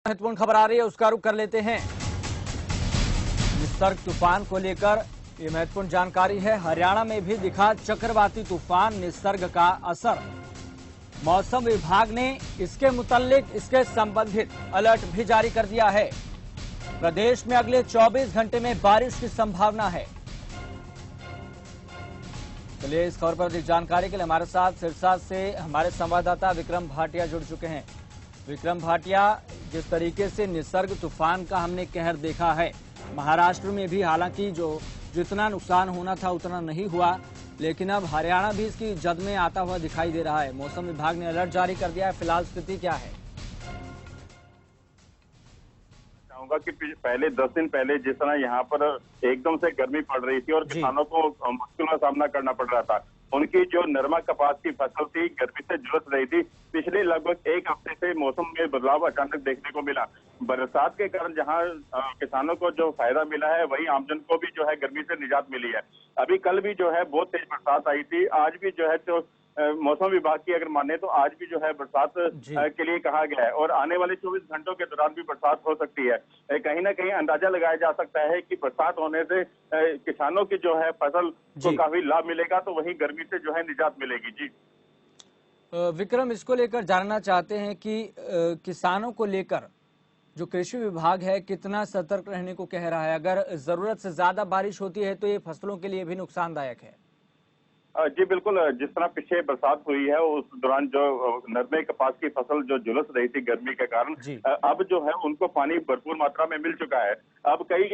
महत्वपूर्ण खबर आ रही है, उसका रुख कर लेते हैं। निसर्ग तूफान को लेकर ये महत्वपूर्ण जानकारी है। हरियाणा में भी दिखा चक्रवाती तूफान निसर्ग का असर। मौसम विभाग ने इसके मुताल्लिक इसके संबंधित अलर्ट भी जारी कर दिया है। प्रदेश में अगले 24 घंटे में बारिश की संभावना है। चलिए इस खबर पर अधिक जानकारी के लिए हमारे साथ सिरसा से हमारे संवाददाता विक्रम भाटिया जुड़ चुके हैं। विक्रम भाटिया, जिस तरीके से निसर्ग तूफान का हमने कहर देखा है, महाराष्ट्र में भी हालांकि जितना नुकसान होना था उतना नहीं हुआ, लेकिन अब हरियाणा भी इसकी जद में आता हुआ दिखाई दे रहा है। मौसम विभाग ने अलर्ट जारी कर दिया है। फिलहाल स्थिति क्या है? चाहूंगा कि पहले 10 दिन पहले जिस तरह यहाँ पर एकदम से गर्मी पड़ रही थी और किसानों को मुश्किल का सामना करना पड़ रहा था, उनकी जो नरमा कपास की फसल थी गर्मी से झुलस रही थी। पिछले लगभग एक हफ्ते से मौसम में बदलाव अचानक देखने को मिला। बरसात के कारण जहां किसानों को जो फायदा मिला है, वहीं आमजन को भी जो है गर्मी से निजात मिली है। अभी कल भी जो है बहुत तेज बरसात आई थी। आज भी जो है तो मौसम विभाग की अगर माने तो आज भी जो है बरसात के लिए कहा गया है और आने वाले 24 घंटों के दौरान भी बरसात हो सकती है। कहीं ना कहीं अंदाजा लगाया जा सकता है कि बरसात होने से किसानों की जो है फसल को काफी लाभ मिलेगा, तो वहीं गर्मी से जो है निजात मिलेगी। जी विक्रम, इसको लेकर जानना चाहते हैं कि किसानों को लेकर जो कृषि विभाग है कितना सतर्क रहने को कह रहा है। अगर जरूरत से ज्यादा बारिश होती है तो ये फसलों के लिए भी नुकसानदायक है। जी बिल्कुल, जिस तरह पीछे बरसात हुई है उस दौरान जो नरमे कपास की फसल जो झुलस रही थी गर्मी के कारण, अब जो है उनको पानी भरपूर मात्रा में मिल चुका है। अब कई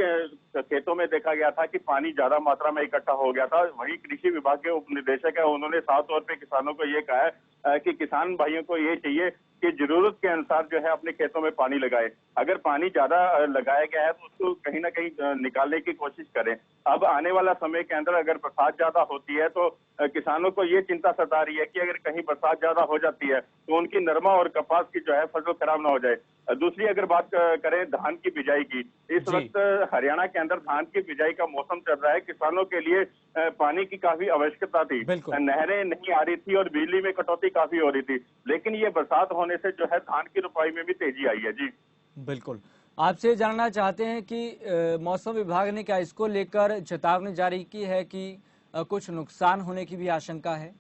खेतों में देखा गया था कि पानी ज्यादा मात्रा में इकट्ठा हो गया था। वहीं कृषि विभाग के उप निदेशक है, उन्होंने साफ तौर पे किसानों को ये कहा है कि किसान भाइयों को ये चाहिए कि जरूरत के अनुसार जो है अपने खेतों में पानी लगाए। अगर पानी ज्यादा लगाया गया है तो उसको कहीं ना कहीं निकालने की कोशिश करें। अब आने वाला समय के अंदर अगर बरसात ज्यादा होती है तो किसानों को ये चिंता सता रही है कि अगर कहीं बरसात ज्यादा हो जाती है तो उनकी नरमा और कपास की जो है फसल खराब ना हो जाए। दूसरी अगर बात करें धान की बिजाई की, इस वक्त हरियाणा के अंदर धान की बिजाई का मौसम चल रहा है। किसानों के लिए पानी की काफी आवश्यकता थी, नहरें नहीं आ रही थी और बिजली में कटौती काफी हो रही थी, लेकिन ये बरसात होने से जो है धान की रुपाई में भी तेजी आई है। जी बिल्कुल, आपसे जानना चाहते हैं कि मौसम विभाग ने क्या इसको लेकर चेतावनी जारी की है कि कुछ नुकसान होने की भी आशंका है?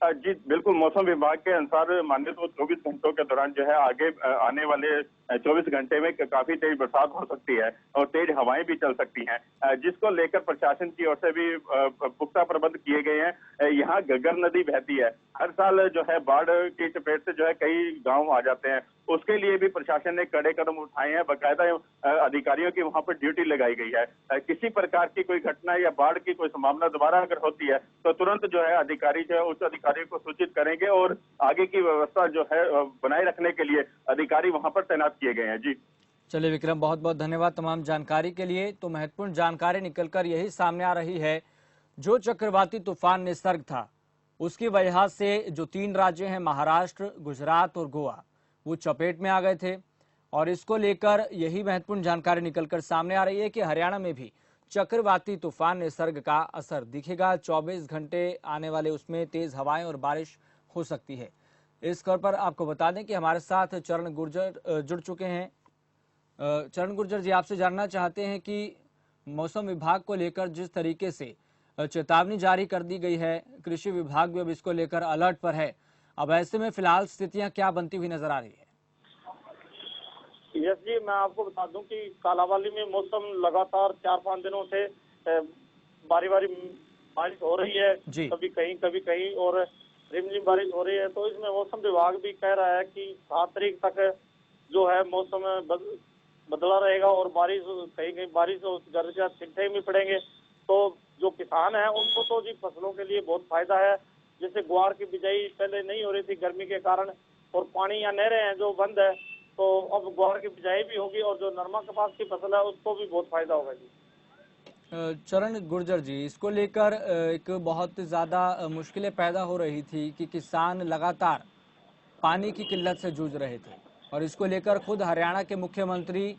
जी बिल्कुल, मौसम विभाग के अनुसार माने तो 24 घंटों के दौरान जो है आगे आने वाले 24 घंटे में काफी तेज बरसात हो सकती है और तेज हवाएं भी चल सकती हैं, जिसको लेकर प्रशासन की ओर से भी पुख्ता प्रबंध किए गए हैं। यहाँ घग्गर नदी बहती है, हर साल जो है बाढ़ की चपेट से जो है कई गांव आ जाते हैं। उसके लिए भी प्रशासन ने कड़े कदम उठाए हैं। बाकायदा अधिकारियों की वहां पर ड्यूटी लगाई गई है। किसी प्रकार की कोई घटना या बाढ़ की कोई संभावना दोबारा अगर होती है तो तुरंत जो है अधिकारी जो है उच्च अधिकारियों को सूचित करेंगे और आगे की व्यवस्था जो है बनाए रखने के लिए अधिकारी वहां पर तैनात किए गए हैं। जी चलिए विक्रम, बहुत बहुत धन्यवाद तमाम जानकारी के लिए। तो महत्वपूर्ण जानकारी निकलकर यही सामने आ रही है, जो चक्रवाती तूफान निसर्ग था उसकी वजह से जो 3 राज्य हैं महाराष्ट्र, गुजरात और गोवा, वो चपेट में आ गए थे। और इसको लेकर यही महत्वपूर्ण जानकारी निकलकर सामने आ रही है कि हरियाणा में भी चक्रवाती तूफान निसर्ग का असर दिखेगा। 24 घंटे आने वाले उसमें तेज हवाएं और बारिश हो सकती है। इस खबर पर आपको बता दें कि हमारे साथ चरण गुर्जर जुड़ चुके हैं। चरण गुर्जर जी, आपसे जानना चाहते हैं कि मौसम विभाग को लेकर जिस तरीके से चेतावनी जारी कर दी गई है, कृषि विभाग भी अब इसको लेकर अलर्ट पर है। अब ऐसे में फिलहाल स्थितियां क्या बनती हुई नजर आ रही है? यस जी, मैं आपको बता दूं कि कालावाली में मौसम लगातार 4-5 दिनों से बारी बारी बारिश हो रही है, कभी कहीं और रिमझिम बारिश हो रही है। तो इसमें मौसम विभाग भी कह रहा है कि 7 तारीख तक जो है मौसम बदला रहेगा और बारिश कहीं बारिश और गर्ज के छिट्टे भी पड़ेंगे। तो जो किसान है उनको तो जी फसलों के लिए बहुत फायदा है। जैसे ग्वार की बिजाई पहले नहीं हो रही थी गर्मी के कारण, और पानी या नहरें हैं जो बंद है, तो अब ग्वार की बिजाई भी होगी और जो नरमा कपास की फसल है उसको भी बहुत फायदा होगा। जी चरण गुर्जर जी, इसको लेकर एक बहुत ज्यादा मुश्किलें पैदा हो रही थी कि किसान लगातार पानी की किल्लत से जूझ रहे थे, और इसको लेकर खुद हरियाणा के मुख्यमंत्री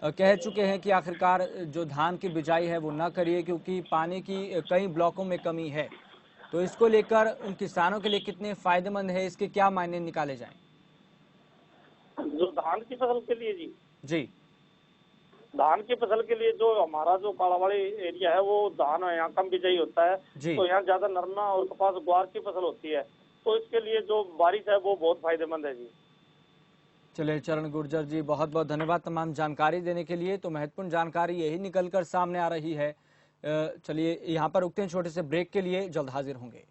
कह चुके हैं कि आखिरकार जो धान की बिजाई है वो न करिए क्योंकि पानी की कई ब्लॉकों में कमी है। तो इसको लेकर उन किसानों के लिए कितने फायदेमंद है, इसके क्या मायने निकाले जाएं? जो धान की फसल के लिए जी धान की फसल के लिए जो हमारा जो कालावाड़ी एरिया है वो धान यहाँ कम बिजाई होता है, तो यहाँ ज्यादा नरमा और कपास ग्वार की फसल होती है, तो इसके लिए जो बारिश है वो बहुत फायदेमंद है जी। चलिए चरण गुर्जर जी, बहुत बहुत धन्यवाद तमाम जानकारी देने के लिए। तो महत्वपूर्ण जानकारी यही निकलकर सामने आ रही है। चलिए यहाँ पर रुकते हैं छोटे से ब्रेक के लिए, जल्द हाजिर होंगे।